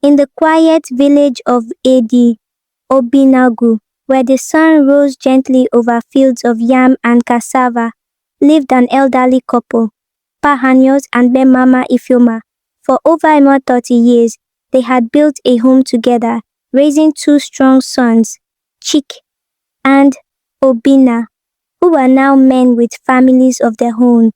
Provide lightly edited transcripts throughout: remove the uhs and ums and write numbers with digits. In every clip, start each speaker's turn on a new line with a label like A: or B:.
A: In the quiet village of Edi, Obinagu, where the sun rose gently over fields of yam and cassava, lived an elderly couple, Pa Hanyos and Ben Mama Ifeoma. For over 30 years, they had built a home together, raising two strong sons, Chik and Obina, who were now men with families of their own.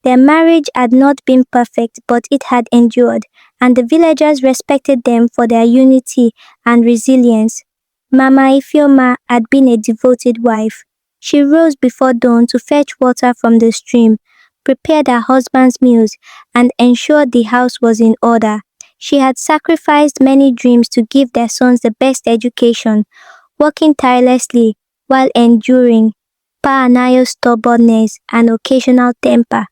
A: Their marriage had not been perfect, but it had endured, and the villagers respected them for their unity and resilience. Mama Ifeoma had been a devoted wife. She rose before dawn to fetch water from the stream, prepared her husband's meals, and ensured the house was in order. She had sacrificed many dreams to give their sons the best education, working tirelessly while enduring Pa Anayo's stubbornness and occasional temper.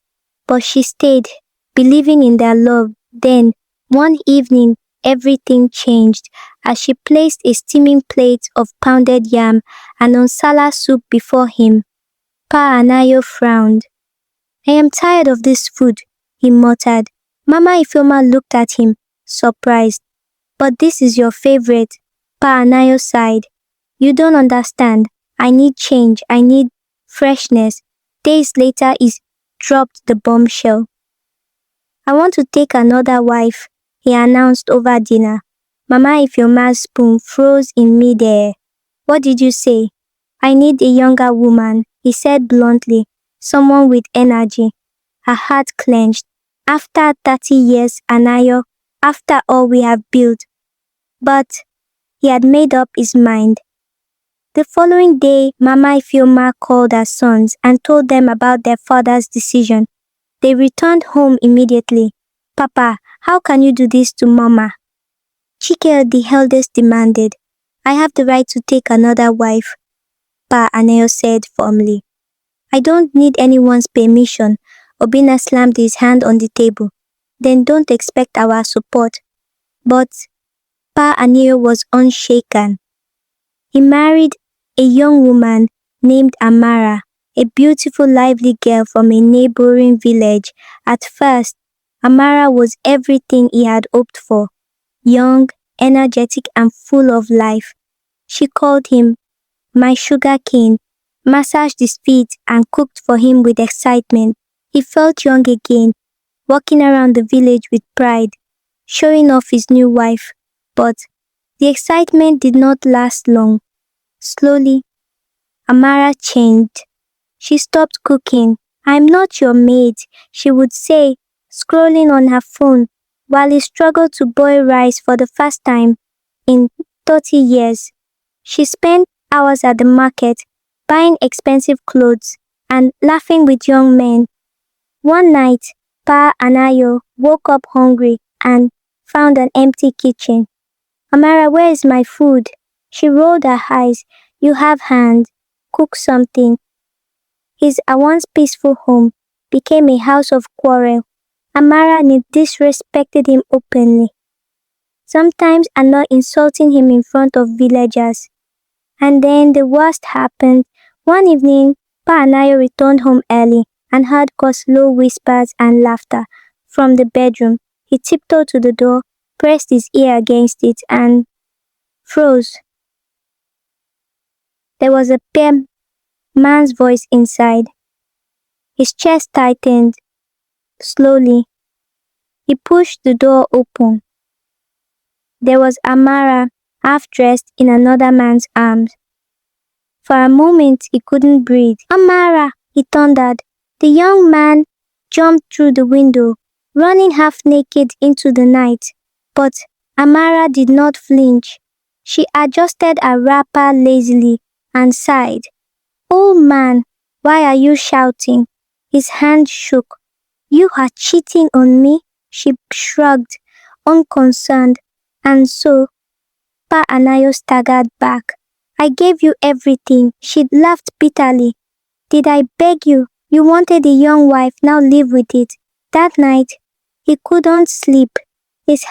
A: But she stayed, believing in their love. Then, one evening, everything changed as she placed a steaming plate of pounded yam and onsala soup before him. Pa Anayo frowned. "I am tired of this food," he muttered. Mama Ifeoma looked at him, surprised. "But this is your favorite," Pa Anayo sighed. "You don't understand. I need change. I need freshness." Days later, he dropped the bombshell. "I want to take another wife," he announced over dinner. Mama Ifeoma's spoon froze in midair. "What did you say?" "I need a younger woman," he said bluntly. "Someone with energy." Her heart clenched. "After 30 years, Anayo, after all we have built." But he had made up his mind. The following day, Mama Ifeoma called her sons and told them about their father's decision. They returned home immediately. "Papa, how can you do this to Mama?" Chike, the eldest, demanded. "I have the right to take another wife," Pa Anayo said firmly. "I don't need anyone's permission." Obina slammed his hand on the table. "Then don't expect our support." But Pa Anayo was unshaken. He married a young woman named Amara, a beautiful, lively girl from a neighboring village. At first, Amara was everything he had hoped for: young, energetic, and full of life. She called him "my sugar cane," massaged his feet, and cooked for him with excitement. He felt young again, walking around the village with pride, showing off his new wife. But the excitement did not last long. Slowly, Amara changed. She stopped cooking. "I'm not your maid," she would say, scrolling on her phone, while he struggled to boil rice for the first time in 30 years. She spent hours at the market, buying expensive clothes and laughing with young men. One night, Pa Anayo woke up hungry and found an empty kitchen. "Amara, where is my food?" She rolled her eyes. "You have hands. Cook something." His once peaceful home became a house of quarrel. Amara disrespected him openly, sometimes Anna insulting him in front of villagers. And then the worst happened. One evening, Pa Anayo returned home early and heard low whispers and laughter from the bedroom. He tiptoed to the door, pressed his ear against it, and froze. There was a pale man's voice inside. His chest tightened. Slowly, he pushed the door open. There was Amara, half-dressed, in another man's arms. For a moment, he couldn't breathe. "Amara!" he thundered. The young man jumped through the window, running half-naked into the night. But Amara did not flinch. She adjusted her wrapper lazily and sighed. "Oh man, why are you shouting?" His hand shook. "You are cheating on me?" She shrugged, unconcerned. And so, Pa Anayo staggered back. "I gave you everything." She laughed bitterly. "Did I beg you? You wanted a young wife, now live with it." That night, he couldn't sleep. His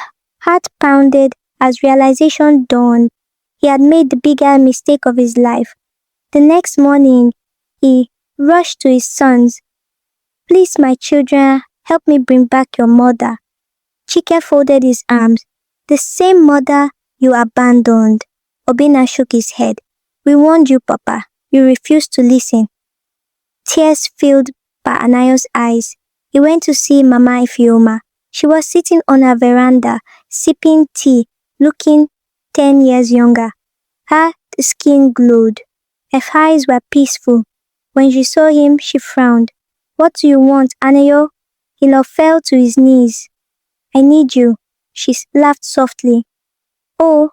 A: heart pounded as realization dawned. He had made the bigger mistake of his life. The next morning, he rushed to his sons. "Please, my children, help me bring back your mother." Chike folded his arms. The same mother you abandoned. Obina shook his head. We warned you, Papa. You refused to listen. Tears filled Pa Anayo's eyes. He went to see Mama Ifeoma. She was sitting on her veranda, sipping tea, looking 10 years younger. Her skin glowed. Her eyes were peaceful. When she saw him, she frowned. What do you want, Anayo? Hilo fell to his knees. I need you. She laughed softly. Oh,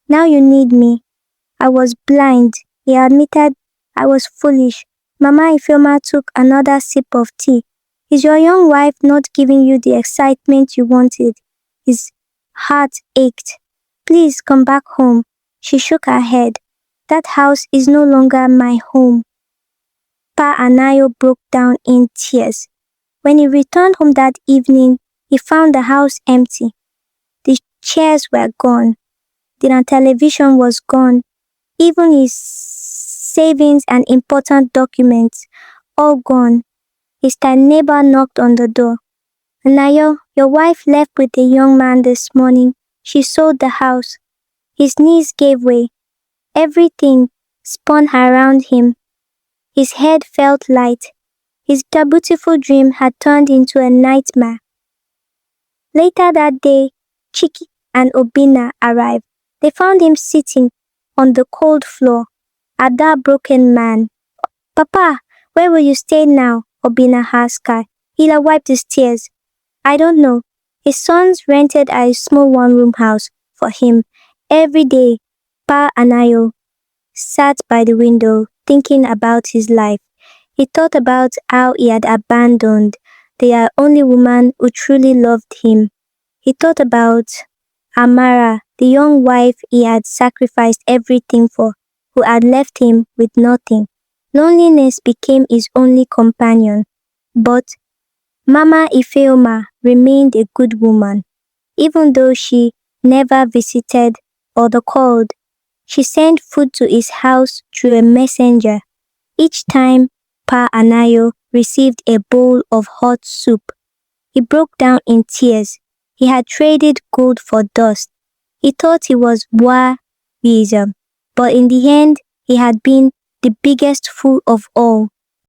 A: now you need me. I was blind. He admitted I was foolish. Mama Ifeoma took another sip of tea. Is your young wife not giving you the excitement you wanted? His heart ached. Please come back home. She shook her head. That house is no longer my home. Pa Anayo broke down in tears. When he returned home that evening, he found the house empty. The chairs were gone. The television was gone. Even his savings and important documents, all gone. His neighbor knocked on the door. Anayo, your wife left with a young man this morning. She sold the house. His knees gave way. Everything spun around him. His head felt light. His beautiful dream had turned into a nightmare. Later that day, Chiki and Obina arrived. They found him sitting on the cold floor, a dark broken man. Papa, where will you stay now? Obina asked her. Hila wiped his tears. I don't know. His sons rented a small one-room house for him. Every day, Pa Anayo sat by the window thinking about his life. He thought about how he had abandoned the only woman who truly loved him. He thought about Amara, the young wife he had sacrificed everything for, who had left him with nothing. Loneliness became his only companion. But Mama Ifeoma remained a good woman. Even though she never visited or called, she sent food to his house through a messenger. Each time Pa Anayo received a bowl of hot soup, he broke down in tears. He had traded gold for dust. He thought he was wisdom, but in the end, he had been the biggest fool of all.